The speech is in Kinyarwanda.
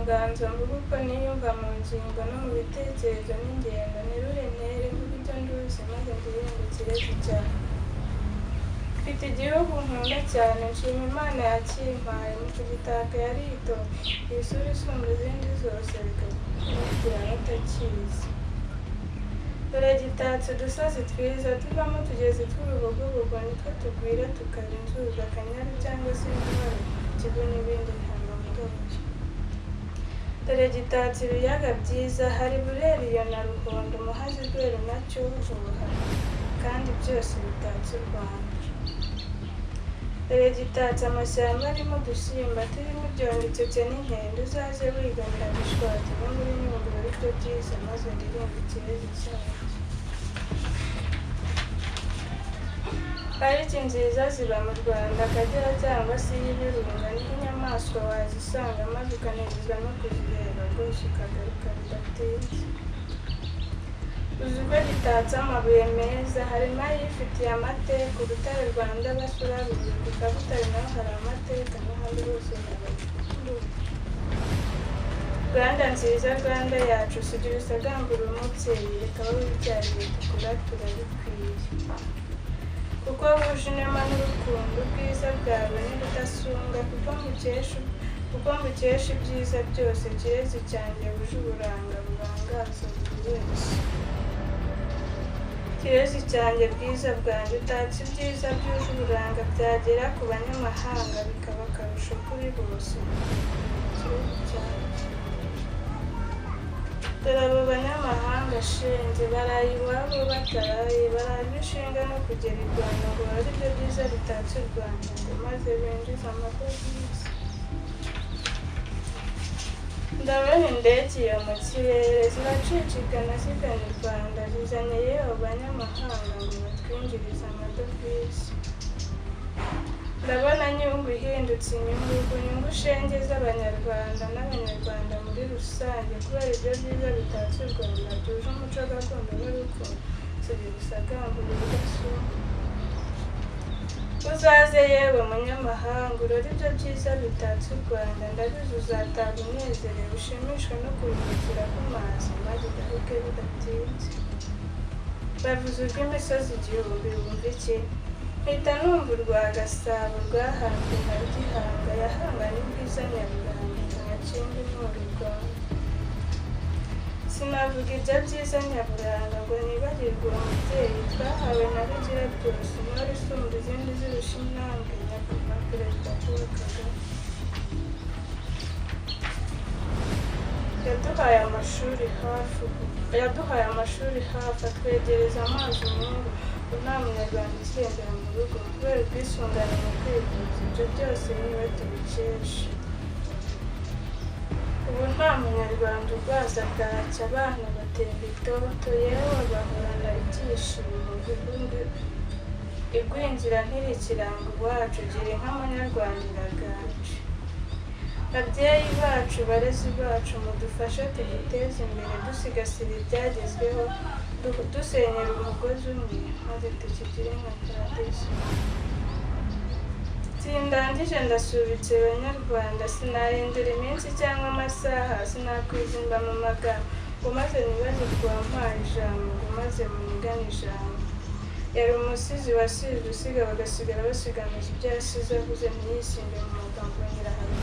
nganzo mvuga uko niyumva mu ngingo no mu bitekerezo n'ingendo, nterure ntere mvuga ibyo nduzi maze ndihindukire cyane. Mfite igihugu nkunda cyane, nshima Imana yakimpaye, mu kugitaka yarito, iyi sura isumba izindi zose bikagira batakizi. Dore gitatse udusozi twiza tuvamo utugezi tw'urubogobogo, nitwo tugwira tukaba inzuzi, akanyaru cyangwa se intwaro, ikigo n'ibindi ntangamudoshya. Dore gitatse ibiyaga byiza, hari Burera iyo na Ruhondo, Muhazi, Rweru na Cyohoha, kandi byose bitatse u Rwanda. Dore gitatse amashyamba arimo udusimba turimo ibyondo, itsetse n'inkende, uzaze wiganira Bishwati no muri Nyungwe ari byo byiza, maze ndirimba ikirezi cyacu. Pariki nziza ziba mu Rwanda, Akagera cyangwa se iy'Ibirunga, niho inyamaswa wazisanga maze ukanezezwa no kuzireba, rwose ukagaruka bidatinze. Uzi uko gitatse amabuye meza, harimo ayifitiye amateka, urutare rwa Ndabasura ruri ku Kabutare naho hari amateka, n'ahandi hose harabakuru. Rwanda nziza, Rwanda yacu, sugira usagambura umubyeyi, reka wowe ubyariye tukura turabikwiye. Kuko wuje inema n'urukundo, ubwiza bwawe n'ubudasumbwa, kuko mbukesha ibyiza byose, kirezi cyanjye wuje uburanga burangaza buri wese. Kirezi cyanjye bwiza bwanjye, utatse ibyiza byuje uburanga, byagera ku banyamahanga bikaba akarusho kuri bose. Kirezi cyanjye. Dore abo banyamahanga shenge, baraye iwabo bataraye, baraje inshinga no kugera i Rwanda, ngo ari byo byiza bitatse u Rwanda, ngo maze binjize amadovize. Ndabona indege iyo mu kirere, ziracicikana zigana i Rwanda, zizanye yewe banyamahanga ngo batwinjirize amadovize. Ndabona Nyungwe ihindutse inyungu, ku nyungu shenge z'Abanyarwanda n'Abanyarwanda muri rusange, kubera ibyo byiza bitatse u Rwanda, byuje umuco gakondo n'urukundo, sugira usagambura ubudasumbwa. Uzaze yewe munyamahanga, urore ibyo byiza bitatse u Rwanda, ndabizi uzataha unezerewe, ushimishwe no kuruhukira ku mazi, maze ugaruke bidatinze. Bavuze urw'imisozi igihumbi, wumva iki? Mpita numva urwa Gasabo rwahanzwe na Gihanga, yahanganye ubwiza nyaburanga, Nyakindi ni u Rwanda. Sinavuga ibyo byiza nyaburanga ngo nibagirwe uwo mubyeyi twahawe na Rugira byose, intore isumba izindi zirusha intambwe, nyakubahwa Perezida Paul Kagame. Yaduhaye amashuri hafi, atwegereza amazi meza, nta munyarwanda ugendera mu rugo, kubera ubwisungane mu kwivuza, ibyo byose niwe tubikesha. Ubu nta munyarwanda urwaza bwacya, abana batemba itoto, yewe bahorana ibyishimo, igwingira ntirikiranga iwacu, gira inka munyarwanda iraganje. Babyeyi bacu, barezi bacu, mudufashe tugiteze imbere, dusigasira ibyagezweho, dusenyera umugozi umwe, maze tukigire nka paradizo. Sindangije ndasubitse Banyarwanda, sinahindura iminsi cyangwa amasaha, sinakwizimba mu magambo, ngo maze nibagirwe uwampaye ijambo, ngo maze munigane ijambo. Yari umusizi wasize usiga, bagasigara basiganuza ibyo yasize avuze, ntiyisimbe mu magambo nyirahabiri.